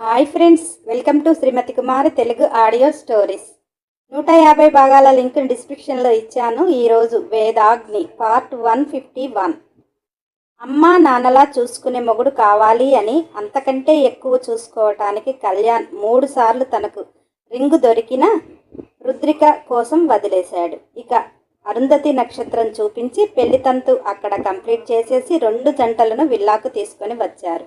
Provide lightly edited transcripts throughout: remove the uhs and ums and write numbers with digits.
Hi friends, welcome to Shrimati Kumari Telugu audio stories. 150 భాగాల link డిస్క్రిప్షన్లో ఇచ్చాను. ఈరోజు వేదాగ్ని పార్ట్ 151. అమ్మా నాన్నలా చూసుకునే మొగుడు కావాలి అని అంతకంటే ఎక్కువ చూసుకోవటానికి కళ్యాణ్ 3 సార్లు తనకు రింగు దొరికిన రుద్రిక కోసం వదిలేశాడు. ఇక అరుంధతి నక్షత్రం చూపించి పెళ్లి తంతు అక్కడ కంప్లీట్ చేసేసి 2 జంటలను విల్లాకు తీసుకొని వచ్చారు.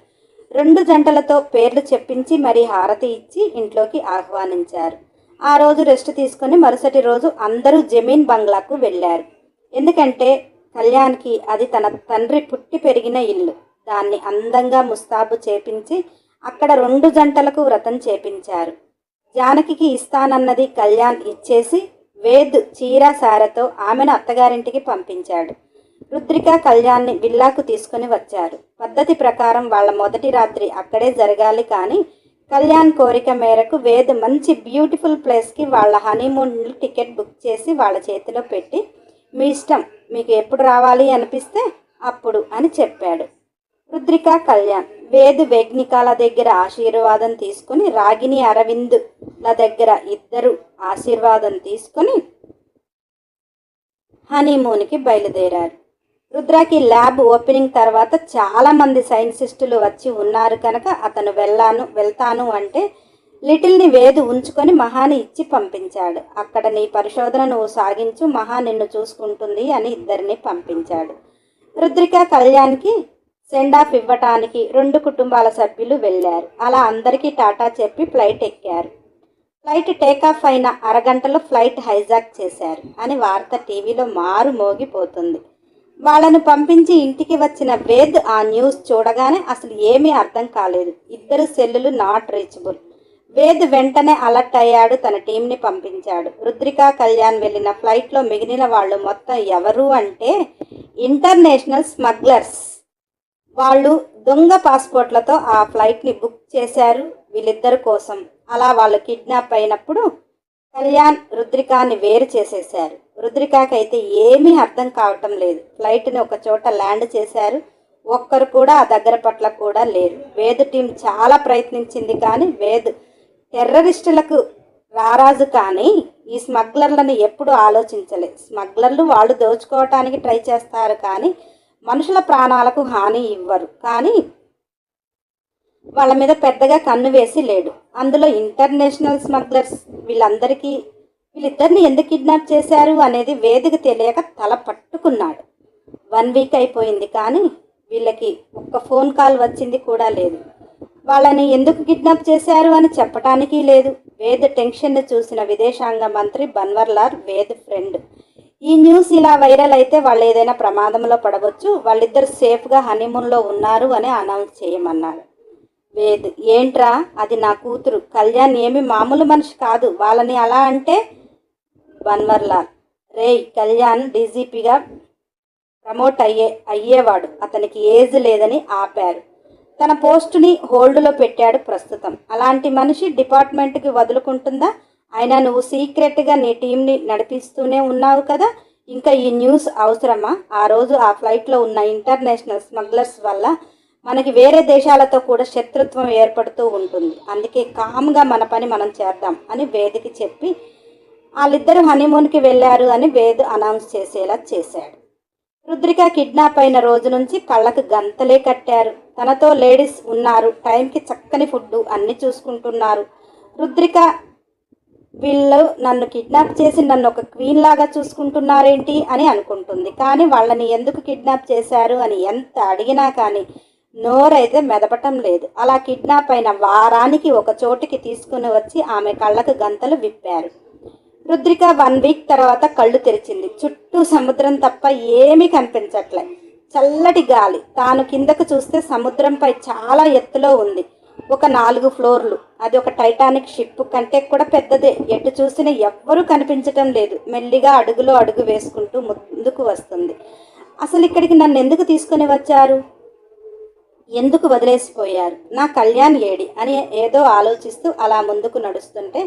2 జంటలతో పేర్లు చెప్పించి మరీ హారతి ఇచ్చి ఇంట్లోకి ఆహ్వానించారు. ఆ రోజు రెస్ట్ తీసుకొని మరుసటి రోజు అందరూ జమీన్ బంగ్లాకు వెళ్ళారు. ఎందుకంటే కళ్యాణ్కి అది తన తండ్రి పుట్టి పెరిగిన ఇల్లు. దాన్ని అందంగా ముస్తాబు చేపించి అక్కడ 2 జంటలకు వ్రతం చేపించారు. జానకికి ఇస్తానన్నది కళ్యాణ్ ఇచ్చేసి వేద్ చీర సారతో ఆమెను అత్తగారింటికి పంపించాడు. రుద్రిక కళ్యాణ్ని విల్లాకు తీసుకుని వచ్చారు. పద్ధతి ప్రకారం వాళ్ళ మొదటి రాత్రి అక్కడే జరగాలి. కానీ కళ్యాణ్ కోరిక మేరకు వేద్ మంచి బ్యూటిఫుల్ ప్లేస్కి వాళ్ళ హనీమూన్ టికెట్ బుక్ చేసి వాళ్ళ చేతిలో పెట్టి, మీ ఇష్టం, మీకు ఎప్పుడు రావాలి అనిపిస్తే అప్పుడు అని చెప్పాడు. రుద్రిక కళ్యాణ్ వేద్ వేగ్నికాల దగ్గర ఆశీర్వాదం తీసుకుని, రాగిని అరవింద్ల దగ్గర ఇద్దరు ఆశీర్వాదం తీసుకుని హనీమూన్కి బయలుదేరారు. రుద్రకి ల్యాబ్ ఓపెనింగ్ తర్వాత చాలామంది సైంటిస్టులు వచ్చి ఉన్నారు కనుక అతను వెళ్తాను అంటే లిటిల్ని వేదు ఉంచుకొని మహాని ఇచ్చి పంపించాడు. అక్కడ నీ పరిశోధన నువ్వు సాగించు, మహా నిన్ను చూసుకుంటుంది అని ఇద్దరిని పంపించాడు. రుద్రిక కళ్యాణ్కి సెండ్ ఆఫ్ ఇవ్వటానికి 2 కుటుంబాల సభ్యులు వెళ్ళారు. అలా అందరికీ టాటా చెప్పి ఫ్లైట్ ఎక్కారు. ఫ్లైట్ టేకాఫ్ అయిన అరగంటలో ఫ్లైట్ హైజాక్ చేశారు అని వార్త టీవీలో మారు మోగిపోతుంది. వాళ్ళను పంపించి ఇంటికి వచ్చిన వేద్ ఆ న్యూస్ చూడగానే అసలు ఏమీ అర్థం కాలేదు. 2 సెల్లులు నాట్ రీచబుల్. వేద్ వెంటనే అలర్ట్ అయ్యాడు. తన టీంని పంపించాడు. రుద్రిక కళ్యాణ్ వెళ్ళిన ఫ్లైట్లో మిగిలిన వాళ్ళు మొత్తం ఎవరు అంటే ఇంటర్నేషనల్ స్మగ్లర్స్. వాళ్ళు దొంగ పాస్పోర్ట్లతో ఆ ఫ్లైట్ని బుక్ చేశారు వీళ్ళిద్దరి కోసం. అలా వాళ్ళు కిడ్నాప్ అయినప్పుడు కళ్యాణ్ రుద్రికాని వేరు చేసేశారు. రుద్రికకైతే ఏమీ అర్థం కావటం లేదు. ఫ్లైట్ని ఒక చోట ల్యాండ్ చేశారు. ఒక్కరు కూడా ఆ దగ్గర పట్ల కూడా లేరు. వేద్ టీం చాలా ప్రయత్నించింది కానీ వేద్ టెర్రరిస్టులకు రారాజు కానీ ఈ స్మగ్లర్లను ఎప్పుడు ఆలోచించలేదు. స్మగ్లర్లు వాళ్ళు దోచుకోవటానికి ట్రై చేస్తారు కానీ మనుషుల ప్రాణాలకు హాని ఇవ్వరు. కానీ వాళ్ళ మీద పెద్దగా కన్ను వేసి లేడు. అందులో ఇంటర్నేషనల్ స్మగ్లర్స్ వీళ్ళిద్దరిని ఎందుకు కిడ్నాప్ చేశారు అనేది వేదిక తెలియక తల పట్టుకున్నాడు. 1 వీక్ అయిపోయింది కానీ వీళ్ళకి ఒక్క ఫోన్ కాల్ వచ్చింది కూడా లేదు. వాళ్ళని ఎందుకు కిడ్నాప్ చేశారు అని చెప్పటానికి లేదు. వేద్ టెన్షన్ని చూసిన విదేశాంగ మంత్రి బన్వర్లాల్ వేద్ ఫ్రెండ్. ఈ న్యూస్ ఇలా వైరల్ అయితే వాళ్ళు ఏదైనా ప్రమాదంలో పడవచ్చు, వాళ్ళిద్దరు సేఫ్గా హనీమూన్లో ఉన్నారు అని అనౌన్స్ చేయమన్నాడు. వేద్, ఏంట్రా, అది నా కూతురు, కళ్యాణ్ ఏమి మామూలు మనిషి కాదు, వాళ్ళని అలా అంటే? బన్వర్లాల్, రేయ్, కళ్యాణ్ డీజీపీగా ప్రమోట్ అయ్యేవాడు, అతనికి ఏజ్ లేదని ఆపారు. తన పోస్టుని హోల్డ్లో పెట్టాడు ప్రస్తుతం. అలాంటి మనిషి డిపార్ట్మెంట్కి వదులుకుంటుందా? అయినా నువ్వు సీక్రెట్గా నీ టీంని నడిపిస్తూనే ఉన్నావు కదా, ఇంకా ఈ న్యూస్ అవసరమా? ఆ రోజు ఆ ఫ్లైట్లో ఉన్న ఇంటర్నేషనల్ స్మగ్లర్స్ వల్ల మనకి వేరే దేశాలతో కూడా శత్రుత్వం ఏర్పడుతూ ఉంటుంది. అందుకే కామ్గా మన పని మనం చేద్దాం అని వేద్కి చెప్పి వాళ్ళిద్దరూ హనీమూన్కి వెళ్ళారు అని వేద్ అనౌన్స్ చేసేలా చేశాడు. రుద్రిక కిడ్నాప్ అయిన రోజు నుంచి కళ్ళకు గంతలే కట్టారు. తనతో లేడీస్ ఉన్నారు, టైంకి చక్కని ఫుడ్ అన్నీ చూసుకుంటున్నారు. రుద్రిక, వీళ్ళు నన్ను కిడ్నాప్ చేసి నన్ను ఒక క్వీన్ లాగా చూసుకుంటున్నారేంటి అని అనుకుంటుంది. కానీ వాళ్ళని ఎందుకు కిడ్నాప్ చేశారు అని ఎంత అడిగినా కానీ నోరైతే మెదపటం లేదు. అలా కిడ్నాప్ అయిన వారానికి ఒక చోటికి తీసుకుని వచ్చి ఆమె కళ్ళకు గంతలు విప్పారు. రుద్రిక 1 వీక్ తర్వాత కళ్ళు తెరిచింది. చుట్టూ సముద్రం తప్ప ఏమీ కనిపించట్లే. చల్లటి గాలి. తాను కిందకు చూస్తే సముద్రంపై చాలా ఎత్తులో ఉంది. ఒక 4 ఫ్లోర్లు. అది ఒక టైటానిక్ షిప్ కంటే కూడా పెద్దదే. ఎటు చూసినా ఎవ్వరూ కనిపించటం లేదు. మెల్లిగా అడుగులో అడుగు వేసుకుంటూ ముందుకు వస్తుంది. అసలు ఇక్కడికి నన్ను ఎందుకు తీసుకొని వచ్చారు, ఎందుకు వదిలేసిపోయారు, నా కళ్యాణ్ ఏడి అని ఏదో ఆలోచిస్తూ అలా ముందుకు నడుస్తుంటే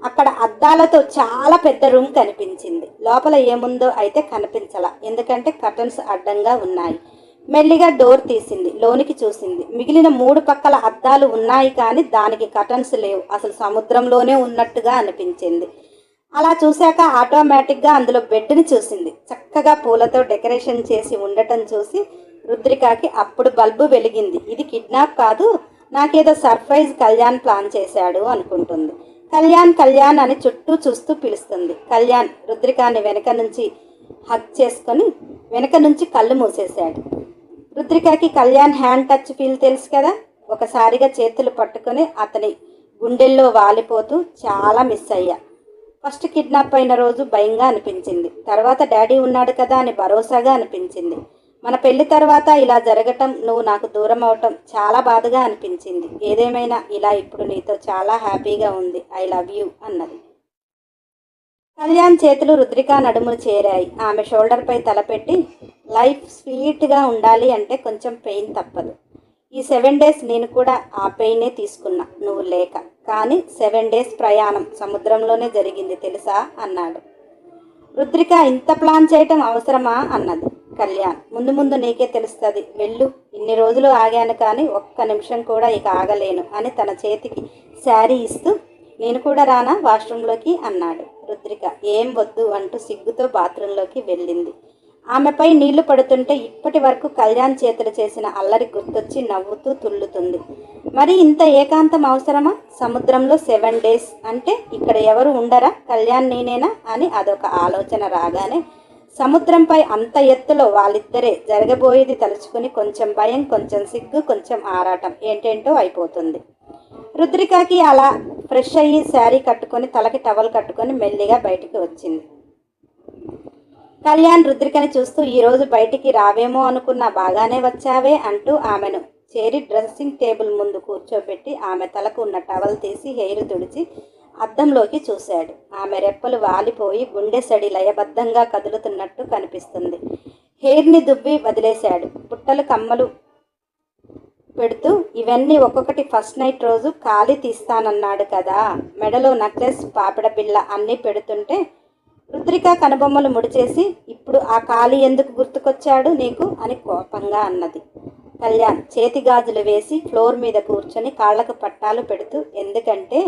అక్కడ అద్దాలతో చాలా పెద్ద రూమ్ కనిపించింది. లోపల ఏముందో అయితే కనిపించలా, ఎందుకంటే కర్టన్స్ అడ్డంగా ఉన్నాయి. మెల్లిగా డోర్ తీసింది. లోనికి చూసింది. మిగిలిన 3 పక్కల అద్దాలు ఉన్నాయి కానీ దానికి కర్టన్స్ లేవు. అసలు సముద్రంలోనే ఉన్నట్టుగా అనిపించింది. అలా చూశాక ఆటోమేటిక్గా అందులో బెడ్ని చూసింది. చక్కగా పూలతో డెకరేషన్ చేసి ఉండటం చూసి రుద్రికకి అప్పుడు బల్బు వెలిగింది. ఇది కిడ్నాప్ కాదు, నాకేదో సర్ప్రైజ్ కళ్యాణ్ ప్లాన్ చేశాడు అనుకుంటుంది. కళ్యాణ్ కళ్యాణ్ అని చుట్టూ చూస్తూ పిలుస్తుంది. కళ్యాణ్ రుద్రికాని వెనక నుంచి హగ్ చేసుకొని వెనక నుంచి కళ్ళు మూసేశాడు. రుద్రికకి కళ్యాణ్ హ్యాండ్ టచ్ ఫీల్ తెలుసు కదా. ఒకసారిగా చేతులు పట్టుకొని అతని గుండెల్లో వాలిపోతూ చాలా మిస్ అయ్యా. ఫస్ట్ కిడ్నాప్ అయిన రోజు భయంగా అనిపించింది. తర్వాత డాడీ ఉన్నాడు కదా అని భరోసాగా అనిపించింది. మన పెళ్లి తర్వాత ఇలా జరగటం, నువ్వు నాకు దూరం అవటం చాలా బాధగా అనిపించింది. ఏదేమైనా ఇలా ఇప్పుడు నీతో చాలా హ్యాపీగా ఉంది. ఐ లవ్ యూ అన్నది. కళ్యాణ్ చేతులు రుద్రిక నడుమును చేరాయి. ఆమె షోల్డర్పై తలపెట్టి, లైఫ్ స్వీట్గా ఉండాలి అంటే కొంచెం పెయిన్ తప్పదు. ఈ 7 days నేను కూడా ఆ పెయినే తీసుకున్నా నువ్వు లేక. కానీ 7 days ప్రయాణం సముద్రంలోనే జరిగింది తెలుసా అన్నాడు. రుద్రిక ఇంత ప్లాన్ చేయటం అవసరమా అన్నది. కళ్యాణ్, ముందు ముందు నీకే తెలుస్తుంది, వెళ్ళు. ఇన్ని రోజులు ఆగాను కానీ ఒక్క నిమిషం కూడా ఇక ఆగలేను అని తన చేతికి శారీ ఇస్తూ, నేను కూడా రానా వాష్రూంలోకి అన్నాడు. రుద్రిక ఏం వద్దు అంటూ సిగ్గుతో బాత్రూంలోకి వెళ్ళింది. ఆమెపై నీళ్లు పడుతుంటే ఇప్పటి వరకు కళ్యాణ్ చేతులు చేసిన అల్లరి గుర్తొచ్చి నవ్వుతూ తుల్లుతుంది. మరి ఇంత ఏకాంతం అవసరమా? సముద్రంలో 7 days అంటే ఇక్కడ ఎవరు ఉండరా, కళ్యాణ్ నేనేనా అని అదొక ఆలోచన రాగానే సముద్రంపై అంత ఎత్తులో వాళ్ళిద్దరే జరగబోయేది తలుచుకుని కొంచెం భయం, కొంచెం సిగ్గు, కొంచెం ఆరాటం, ఏంటేంటో అయిపోతుంది. రుద్రికకి అలా ఫ్రెష్ అయ్యి శారీ కట్టుకొని తలకి టవల్ కట్టుకొని మెల్లిగా బయటికి వచ్చింది. కళ్యాణ్ రుద్రికని చూస్తూ, ఈరోజు బయటికి రావేమో అనుకున్నా, బాగానే వచ్చావే అంటూ ఆమెను చేరి డ్రెస్సింగ్ టేబుల్ ముందు కూర్చోబెట్టి ఆమె తలకు ఉన్న టవల్ తీసి హెయిర్ తుడిచి అద్దంలోకి చూశాడు. ఆమె రెప్పలు వాలిపోయి గుండె సడి లయబద్ధంగా కదులుతున్నట్టు కనిపిస్తుంది. హెయిర్ని దువ్వి వదిలేశాడు. పుట్టలు కమ్మలు పెడుతూ, ఇవన్నీ ఒక్కొక్కటి ఫస్ట్ నైట్ రోజు ఖాళీ తీస్తానన్నాడు కదా. మెడలో నెక్లెస్, పాపిడ బిళ్ళ అన్నీ పెడుతుంటే రుద్రిక కనుబొమ్మలు ముడిచేసి, ఇప్పుడు ఆ ఖాళీ ఎందుకు గుర్తుకొచ్చాడు నీకు అని కోపంగా అన్నది. కళ్యాణ్ చేతి గాజులు వేసి ఫ్లోర్ మీద కూర్చొని కాళ్లకు పట్టాలు పెడుతూ, ఎందుకంటే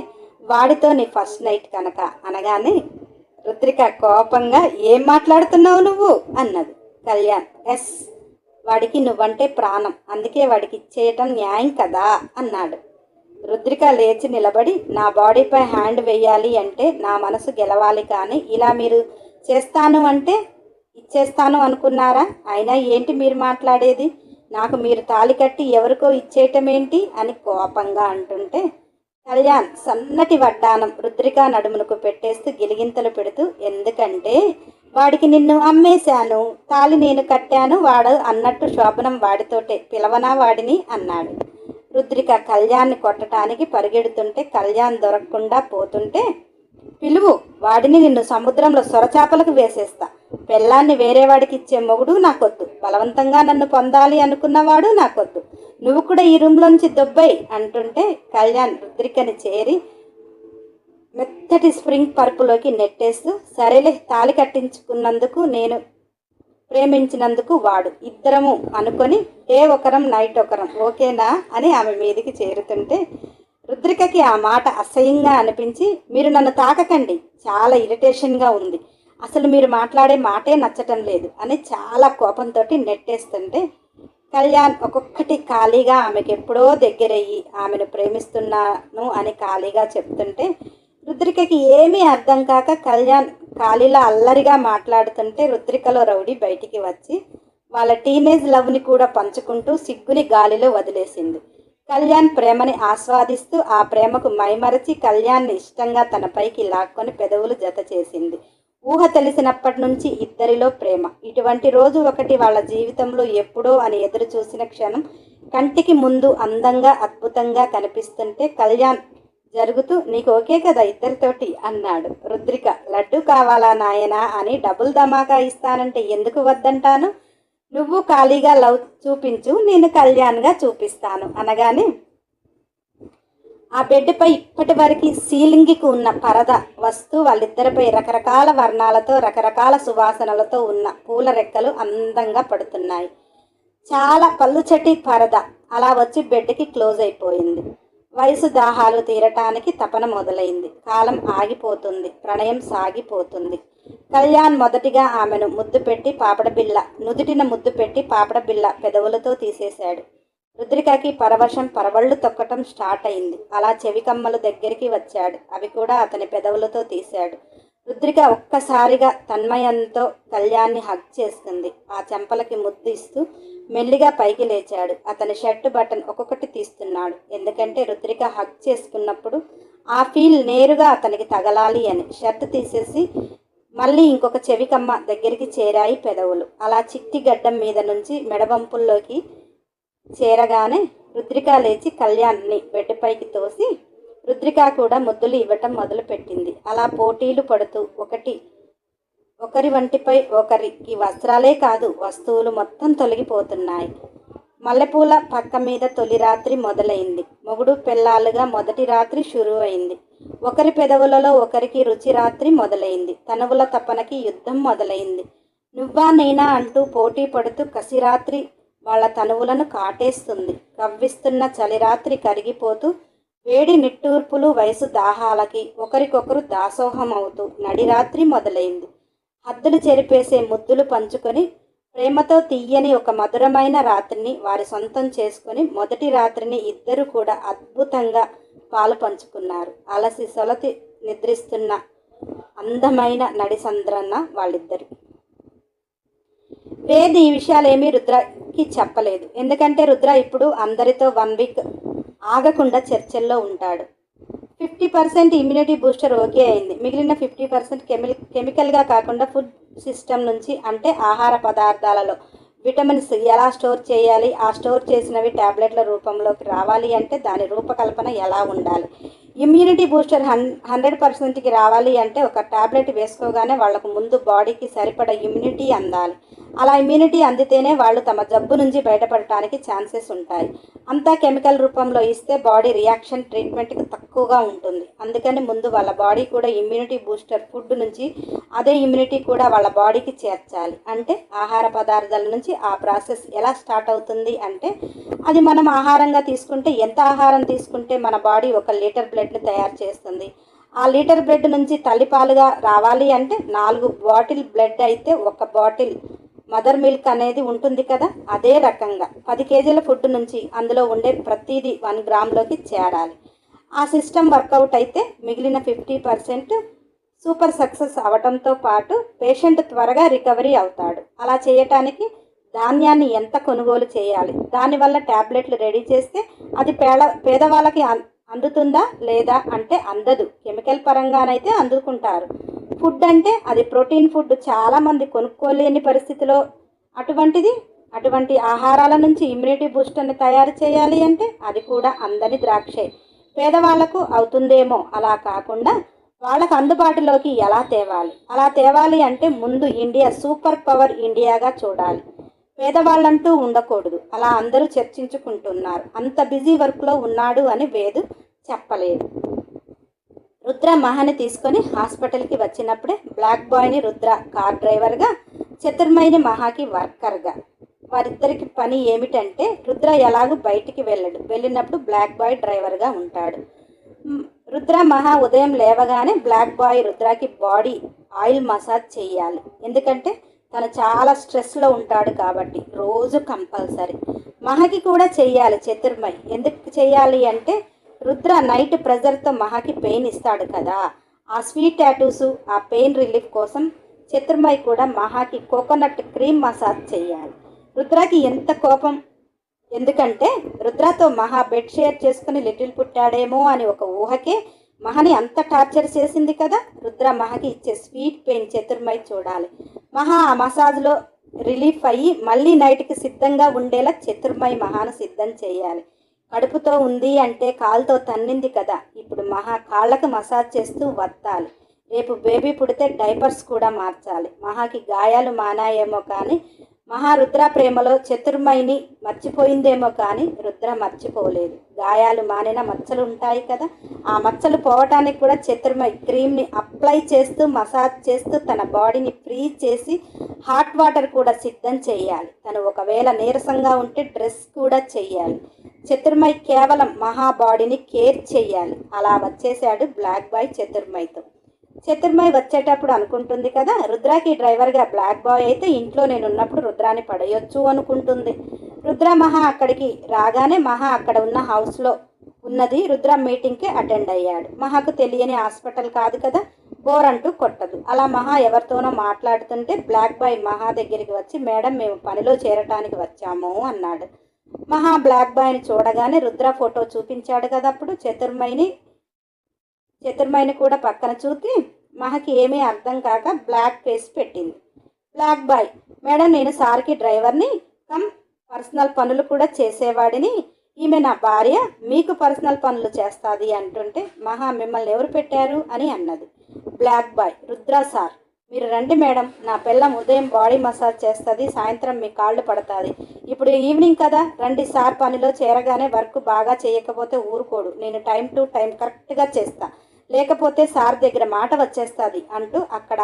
వాడితో నీ ఫస్ట్ నైట్ కనుక అనగానే రుద్రిక కోపంగా, ఏం మాట్లాడుతున్నావు నువ్వు అన్నది. కళ్యాణ్, ఎస్, వాడికి నువ్వంటే ప్రాణం, అందుకే వాడికి ఇచ్చేయటం న్యాయం కదా అన్నాడు. రుద్రిక లేచి నిలబడి, నా బాడీపై హ్యాండ్ వేయాలి అంటే నా మనసు గెలవాలి, కానీ ఇలా మీరు చేస్తాను అంటే ఇచ్చేస్తాను అనుకున్నారా? అయినా ఏంటి మీరు మాట్లాడేది? నాకు మీరు తాళి కట్టి ఎవరికో ఇచ్చేయటం ఏంటి అని కోపంగా అంటుంటే కళ్యాణ్ సన్నటి వడ్డానం రుద్రిక నడుమునకు పెట్టేస్తూ గిలిగింతలు పెడుతూ, ఎందుకంటే వాడికి నిన్ను అమ్మేశాను, తాళి నేను కట్టాను, వాడు అన్నట్టు శోభనం వాడితోటే, పిలవనా వాడిని అన్నాడు. రుద్రిక కళ్యాణ్ని కొట్టడానికి పరిగెడుతుంటే కళ్యాణ్ దొరకకుండా పోతుంటే, పిలువు, వాడిని నిన్ను సముద్రంలో సొరచాపలకు వేసేస్తా, పెళ్ళాన్ని వేరే వాడికి ఇచ్చే మొగుడు నాకొద్దు, బలవంతంగా నన్ను పొందాలి అనుకున్నవాడు నాకొద్దు, నువ్వు కూడా ఈ రూమ్లోంచి దొబ్బై అంటుంటే కళ్యాణ్ రుద్రికని చేరి మెత్తటి స్ప్రింగ్ పరుపులోకి నెట్టేస్తూ, సరేలే, తాళి కట్టించుకున్నందుకు నేను ప్రేమించినందుకు వాడు, ఇద్దరము అనుకొని డే ఒకరం నైట్ ఒకరం, ఓకేనా అని ఆమె మీదికి చేరుతుంటే రుద్రికకి ఆ మాట అసహ్యంగా అనిపించి, మీరు నన్ను తాకకండి, చాలా ఇరిటేషన్గా ఉంది, అసలు మీరు మాట్లాడే మాటే నచ్చటం లేదు అని చాలా కోపంతో నెట్టేస్తుంటే కళ్యాణ్ ఒక్కొక్కటి ఖాళీగా ఆమెకు ఎప్పుడో దగ్గరయ్యి ఆమెను ప్రేమిస్తున్నాను అని ఖాళీగా చెప్తుంటే రుద్రికకి ఏమీ అర్థం కాక కళ్యాణ్ ఖాళీలో అల్లరిగా మాట్లాడుతుంటే రుద్రికలో రౌడీ బయటికి వచ్చి వాళ్ళ టీనేజ్ లవ్ని కూడా పంచుకుంటూ సిగ్గుని గాలిలో వదిలేసింది. కళ్యాణ్ ప్రేమని ఆస్వాదిస్తూ ఆ ప్రేమకు మైమరచి కళ్యాణ్ని ఇష్టంగా తన పైకి లాక్కొని పెదవులు జత చేసింది. ఊహ తెలిసినప్పటి నుంచి ఇద్దరిలో ప్రేమ. ఇటువంటి రోజు ఒకటి వాళ్ళ జీవితంలో ఎప్పుడో అని ఎదురు చూసిన క్షణం కంటికి ముందు అందంగా అద్భుతంగా కనిపిస్తుంటే కళ్యాణ్ జరుగుతూ, నీకు ఓకే కదా ఇద్దరితోటి అన్నాడు. రుద్రిక, లడ్డు కావాలా నాయనా అని డబుల్ ధమాకా ఇస్తానంటే ఎందుకు వద్దంటాను, నువ్వు ఖాళీగా లవ్ చూపించు, నేను కళ్యాణ్గా చూపిస్తాను అనగానే ఆ బెడ్పై ఇప్పటి వరకు సీలింగ్కి ఉన్న పరద వస్తూ వాళ్ళిద్దరిపై రకరకాల వర్ణాలతో రకరకాల సువాసనలతో ఉన్న పూల రెక్కలు అందంగా పడుతున్నాయి. చాలా పల్లుచటి పరద అలా వచ్చి బెడ్కి క్లోజ్ అయిపోయింది. వయసు దాహాలు తీరటానికి తపన మొదలైంది. కాలం ఆగిపోతుంది, ప్రణయం సాగిపోతుంది. కళ్యాణ్ మొదటిగా ఆమెను ముద్దు పెట్టి పాపడబిళ్ళ నుదుటిన ముద్దు పెట్టి పాపడబిళ్ళ పెదవులతో తీసేశాడు. రుద్రికకి పరవశం పరవళ్ళు తొక్కటం స్టార్ట్ అయింది. అలా చెవికమ్మలు దగ్గరికి వచ్చాడు. అవి కూడా అతని పెదవులతో తీశాడు. రుద్రిక ఒక్కసారిగా తన్మయంతో కళ్యాణ్ని హగ్ చేసుకుంది. ఆ చెంపలకి ముద్దు ఇస్తూ మెల్లిగా పైకి లేచాడు. అతని షర్టు బటన్ ఒక్కొక్కటి తీస్తున్నాడు. ఎందుకంటే రుద్రిక హగ్ చేసుకున్నప్పుడు ఆ ఫీల్ నేరుగా అతనికి తగలాలి అని. షర్ట్ తీసేసి మళ్ళీ ఇంకొక చెవికమ్మ దగ్గరికి చేరాయి పెదవులు. అలా చిట్టి గడ్డం మీద నుంచి మెడవంపుల్లోకి చేరగానే రుద్రిక లేచి కళ్యాణ్ని బెడ్పైకి తోసి రుద్రిక కూడా ముద్దులు ఇవ్వటం మొదలుపెట్టింది. అలా పోటీలు పడుతూ ఒకరి వంటిపై ఒకరికి వస్త్రాలే కాదు వస్తువులు మొత్తం తొలగిపోతున్నాయి. మల్లెపూల పక్క మీద తొలి రాత్రి మొదలైంది. మొగుడు పెళ్ళాలుగా మొదటి రాత్రి షురూ అయింది. ఒకరి పెదవులలో ఒకరికి రుచి రాత్రి మొదలైంది. తనువుల తపనకి యుద్ధం మొదలైంది. నువ్వా నేనా అంటూ పోటీ పడుతూ కసిరాత్రి వాళ్ళ తనువులను కాటేస్తుంది. కవ్విస్తున్న చలిరాత్రి కరిగిపోతూ వేడి నిట్టూర్పులు వయసు దాహాలకి ఒకరికొకరు దాసోహం అవుతూ నడిరాత్రి మొదలైంది. హద్దులు చెరిపేసే ముద్దులు పంచుకొని ప్రేమతో తీయని ఒక మధురమైన రాత్రిని వారి సొంతం చేసుకొని మొదటి రాత్రిని ఇద్దరు కూడా అద్భుతంగా పాలు పంచుకున్నారు. అలసి సొలతి నిద్రిస్తున్న అందమైన నడిసంద్రన్న వాళ్ళిద్దరు. వేద్ ఈ విషయాలేమీ రుద్రకి చెప్పలేదు. ఎందుకంటే రుద్ర ఇప్పుడు అందరితో 1 వీక్ ఆగకుండా చర్చల్లో ఉంటాడు. 50% ఇమ్యూనిటీ బూస్టర్ ఓకే అయింది. మిగిలిన 50% కెమికల్గా కాకుండా ఫుడ్ సిస్టమ్ నుంచి, అంటే ఆహార పదార్థాలలో విటమిన్స్ ఎలా స్టోర్ చేయాలి, ఆ స్టోర్ చేసినవి ట్యాబ్లెట్ల రూపంలోకి రావాలి అంటే దాని రూపకల్పన ఎలా ఉండాలి. ఇమ్యూనిటీ బూస్టర్ 100%కి రావాలి అంటే ఒక ట్యాబ్లెట్ వేసుకోగానే వాళ్ళకు ముందు బాడీకి సరిపడ ఇమ్యూనిటీ అందాలి. అలా ఇమ్యూనిటీ అందితేనే వాళ్ళు తమ జబ్బు నుంచి బయటపడటానికి ఛాన్సెస్ ఉంటాయి. అంతా కెమికల్ రూపంలో ఇస్తే బాడీ రియాక్షన్ ట్రీట్మెంట్కి తక్కువగా ఉంటుంది. అందుకని ముందు వాళ్ళ బాడీ కూడా ఇమ్యూనిటీ బూస్టర్ ఫుడ్ నుంచి అదే ఇమ్యూనిటీ కూడా వాళ్ళ బాడీకి చేర్చాలి. అంటే ఆహార పదార్థాల నుంచి ఆ ప్రాసెస్ ఎలా స్టార్ట్ అవుతుంది అంటే అది మనం ఆహారంగా తీసుకుంటే ఎంత ఆహారం తీసుకుంటే మన బాడీ 1 లీటర్ బ్లడ్ని తయారు చేస్తుంది. ఆ లీటర్ బ్లడ్ నుంచి తల్లిపాలుగా రావాలి అంటే 4 బాటిల్ బ్లడ్ అయితే 1 బాటిల్ మదర్ మిల్క్ అనేది ఉంటుంది కదా. అదే రకంగా 10 కేజీల ఫుడ్ నుంచి అందులో ఉండే ప్రతిదీ 1 గ్రామ్లోకి చేరాలి. ఆ సిస్టమ్ వర్కౌట్ అయితే మిగిలిన 50% సూపర్ సక్సెస్ అవడంతో పాటు పేషెంట్ త్వరగా రికవరీ అవుతాడు. అలా చేయటానికి ధాన్యాన్ని ఎంత కొనుగోలు చేయాలి, దానివల్ల ట్యాబ్లెట్లు రెడీ చేస్తే అది పేదవాళ్ళకి అందుతుందా లేదా అంటే అందదు. కెమికల్ పరంగానైతే అందుకుంటారు. ఫుడ్ అంటే అది ప్రోటీన్ ఫుడ్ చాలామంది కొనుక్కోలేని పరిస్థితిలో అటువంటి ఆహారాల నుంచి ఇమ్యూనిటీ బూస్టర్ని తయారు చేయాలి అంటే అది కూడా అందని ద్రాక్షే. పేదవాళ్లకు అవుతుందేమో, అలా కాకుండా వాళ్ళకు అందుబాటులోకి ఎలా తేవాలి? అలా తేవాలి అంటే ముందు ఇండియా సూపర్ పవర్ ఇండియాగా చూడాలి. పేదవాళ్ళంటూ ఉండకూడదు. అలా అందరూ చర్చించుకుంటున్నారు. అంత బిజీ వర్క్లో ఉన్నాడు అని వేదు చెప్పలేదు. రుద్ర మహాని తీసుకొని హాస్పిటల్కి వచ్చినప్పుడే బ్లాక్ బాయ్ని రుద్ర కార్ డ్రైవర్గా, చతుర్మయిని మహాకి వర్కర్గా. వారిద్దరికి పని ఏమిటంటే రుద్ర ఎలాగూ బయటికి వెళ్ళినప్పుడు బ్లాక్ బాయ్ డ్రైవర్గా ఉంటాడు. రుద్ర మహా ఉదయం లేవగానే బ్లాక్ బాయ్ రుద్రకి బాడీ ఆయిల్ మసాజ్ చేయాలి. ఎందుకంటే తను చాలా స్ట్రెస్లో ఉంటాడు కాబట్టి రోజు కంపల్సరీ. మహాకి కూడా చెయ్యాలి చతుర్మయి. ఎందుకు చెయ్యాలి అంటే రుద్ర నైట్ ప్రెజర్తో మహాకి పెయిన్ ఇస్తాడు కదా, ఆ స్వీట్ టాటూసు ఆ పెయిన్ రిలీఫ్ కోసం చతుర్మయి కూడా మహాకి కోకోనట్ క్రీమ్ మసాజ్ చేయాలి. రుద్రకి ఎంత కోపం! ఎందుకంటే రుద్రతో మహా బెడ్ షేర్ చేసుకుని లిటిల్ పుట్టాడేమో అని ఒక ఊహకే మహాని అంత టార్చర్ చేసింది కదా. రుద్ర మహాకి ఇచ్చే స్వీట్ పెయిన్ చతుర్మయి చూడాలి. మహా ఆ మసాజ్లో రిలీఫ్ అయ్యి మళ్ళీ నైట్కి సిద్ధంగా ఉండేలా చతుర్మయి మహాను సిద్ధం చేయాలి. కడుపుతో ఉంది అంటే కాలుతో తన్నింది కదా, ఇప్పుడు మహా కాళ్ళకు మసాజ్ చేస్తూ వత్తాలి. రేపు బేబీ పుడితే డైపర్స్ కూడా మార్చాలి. మహాకి గాయాలు మానాయేమో కానీ మహా రుద్ర ప్రేమలో చతుర్మయిని మర్చిపోయిందేమో కానీ రుద్ర మర్చిపోలేదు. గాయాలు మానిన మచ్చలు ఉంటాయి కదా, ఆ మచ్చలు పోవటానికి కూడా చతుర్మయి క్రీమ్ని అప్లై చేస్తూ మసాజ్ చేస్తూ తన బాడీని ఫ్రీ చేసి హాట్ వాటర్ కూడా సిద్ధం చేయాలి. తను ఒకవేళ నీరసంగా ఉంటే డ్రెస్ కూడా చెయ్యాలి. చతుర్మయ్ కేవలం మహా బాడీని కేర్ చెయ్యాలి. అలా వచ్చేశాడు బ్లాక్ బాయ్ చతుర్మయ్తో. చతుర్మయ్ వచ్చేటప్పుడు అనుకుంటుంది కదా, రుద్రాకి డ్రైవర్గా బ్లాక్ బాయ్ అయితే ఇంట్లో నేనున్నప్పుడు రుద్రాని పడేయొచ్చు అనుకుంటుంది. రుద్ర మహా అక్కడికి రాగానే మహా అక్కడ ఉన్న హౌస్లో ఉన్నది రుద్ర మీటింగ్కి అటెండ్ అయ్యాడు. మహాకు తెలియని హాస్పిటల్ కాదు కదా, బోర్ అంటూ కొట్టదు. అలా మహా ఎవరితోనో మాట్లాడుతుంటే బ్లాక్ బాయ్ మహా దగ్గరికి వచ్చి, మేడం మేము పనిలో చేరటానికి వచ్చాము అన్నాడు. మహా బ్లాక్ బాయ్ని చూడగానే రుద్ర ఫోటో చూపించాడు కదా, అప్పుడు చతుర్మయిని కూడా పక్కన చూసి మహకి ఏమీ అర్థం కాక బ్లాక్ ఫేస్ పెట్టింది. బ్లాక్ బాయ్, మేడం నేను సార్కి డ్రైవర్ని కమ్ పర్సనల్ పనులు కూడా చేసేవాడిని. ఈమె నా భార్య, మీకు పర్సనల్ పనులు చేస్తుంది అంటుంటే మహా మిమ్మల్ని ఎవరు పెట్టారు అని అన్నది. బ్లాక్ బాయ్, రుద్ర సార్ మీరు రండి మేడం, నా పిల్లం ఉదయం బాడీ మసాజ్ చేస్తుంది, సాయంత్రం మీ కాళ్ళు పడుతుంది. ఇప్పుడు ఈవినింగ్ కదా, రండి సార్ పనిలో చేరగానే వర్క్ బాగా చేయకపోతే ఊరుకోడు, నేను టైం టు టైం కరెక్ట్గా చేస్తా, లేకపోతే సార్ దగ్గర మాట వచ్చేస్తుంది అంటూ అక్కడ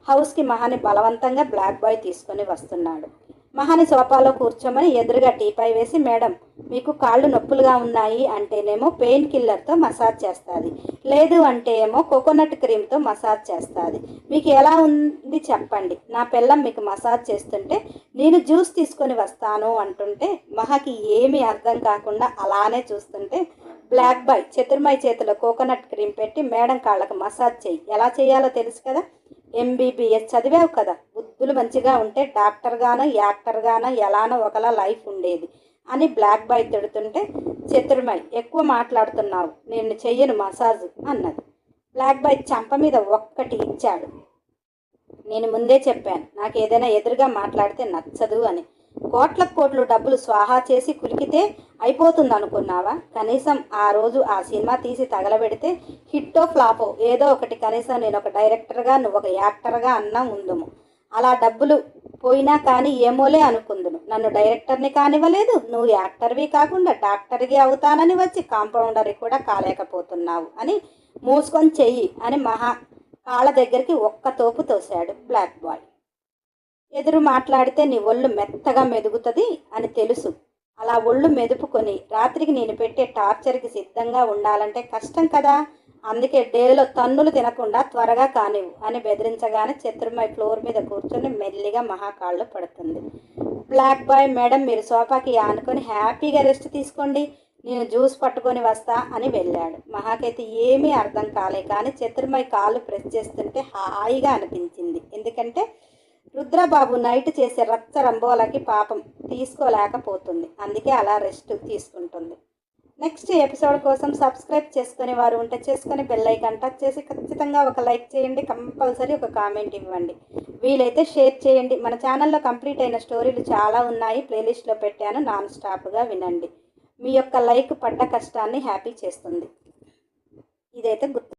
హౌస్కి మహాని బలవంతంగా బ్లాక్ బాయ్ తీసుకొని వస్తున్నాడు. మహాని సోఫాలో కూర్చోమని ఎదురుగా టీపై వేసి, మేడం మీకు కాళ్ళు నొప్పులుగా ఉన్నాయి అంటేనేమో పెయిన్ కిల్లర్తో మసాజ్ చేస్తుంది, లేదు అంటే ఏమో కోకోనట్ క్రీమ్తో మసాజ్ చేస్తుంది, మీకు ఎలా ఉంది చెప్పండి, నా పిల్లం మీకు మసాజ్ చేస్తుంటే నేను జ్యూస్ తీసుకొని వస్తాను అంటుంటే మహాకి ఏమీ అర్థం కాకుండా అలానే చూస్తుంటే బ్లాక్ బాయ్ చతుర్మయ్ చేతిలో కోకోనట్ క్రీమ్ పెట్టి, మేడం కాళ్ళకు మసాజ్ చెయ్యి, ఎలా చేయాలో తెలుసు కదా, ఎంబీబీఎస్ చదివావు కదా, బుద్ధులు మంచిగా ఉంటే డాక్టర్గానో యాక్టర్గానో ఎలానో ఒకలా లైఫ్ ఉండేది అని బ్లాక్ బాయ్ తిడుతుంటే చతుర్మయ్, ఎక్కువ మాట్లాడుతున్నావు, నేను చెయ్యను మసాజ్ అన్నది. బ్లాక్ బాయ్ చంప మీద ఒక్కటి ఇచ్చాడు. నేను ముందే చెప్పాను నాకు ఏదైనా ఎదురుగా మాట్లాడితే నచ్చదు అని. కోట్లు డబ్బులు స్వాహా చేసి కులికితే అయిపోతుంది అనుకున్నావా? కనీసం ఆ రోజు ఆ సినిమా తీసి తగలబెడితే హిట్టో ఫ్లాపో ఏదో ఒకటి, కనీసం నేను ఒక డైరెక్టర్గా నువ్వు ఒక యాక్టర్గా అన్నా ఉందుము. అలా డబ్బులు పోయినా కానీ ఏమోలే అనుకుందును. నన్ను డైరెక్టర్ని కానివ్వలేదు, నువ్వు యాక్టర్వి కాకుండా డాక్టర్కి అవుతానని వచ్చి కాంపౌండర్వి కూడా కాలేకపోతున్నావు అని మూసుకొని చెయ్యి అని మహా కాళ్ళ దగ్గరికి ఒక్క తోపు తోశాడు బ్లాక్ బాయ్. ఎదురు మాట్లాడితే నీ ఒళ్ళు మెత్తగా మెదుగుతుంది అని తెలుసు. అలా ఒళ్ళు మెదుపుకొని రాత్రికి నేను పెట్టే టార్చర్కి సిద్ధంగా ఉండాలంటే కష్టం కదా, అందుకే డేలో తన్నులు తినకుండా త్వరగా కానివ్వు అని బెదిరించగానే చతుర్మయ్ ఫ్లోర్ మీద కూర్చొని మెల్లిగా మహాకాళ్ళు పడుతుంది. బ్లాక్ బాయ్, మేడం మీరు సోఫాకి ఆనుకొని హ్యాపీగా రెస్ట్ తీసుకోండి, నేను జ్యూస్ పట్టుకొని వస్తా అని వెళ్ళాడు. మహాకైతే ఏమీ అర్థం కాలే, కానీ చతుర్మయ్ కాళ్ళు ప్రెస్ చేస్తుంటే హాయిగా అనిపించింది. ఎందుకంటే రుద్రబాబు నైట్ చేసే రచ్చ రంబోలకి పాపం తీసుకోలేకపోతుంది, అందుకే అలా రెస్ట్ తీసుకుంటుంది. నెక్స్ట్ ఎపిసోడ్ కోసం సబ్స్క్రైబ్ చేసుకునే వారు ఉంటే చేసుకొని బెల్ ఐకాన్ టచ్ చేసి ఖచ్చితంగా ఒక లైక్ చేయండి, కంపల్సరీ ఒక కామెంట్ ఇవ్వండి, వీలైతే షేర్ చేయండి. మన ఛానల్లో కంప్లీట్ అయిన స్టోరీలు చాలా ఉన్నాయి, ప్లేలిస్ట్లో పెట్టాను, నాన్ స్టాప్గా వినండి. మీ యొక్క లైక్ పడ్డ కష్టాన్ని హ్యాపీ చేస్తుంది, ఇదైతే గుర్తు.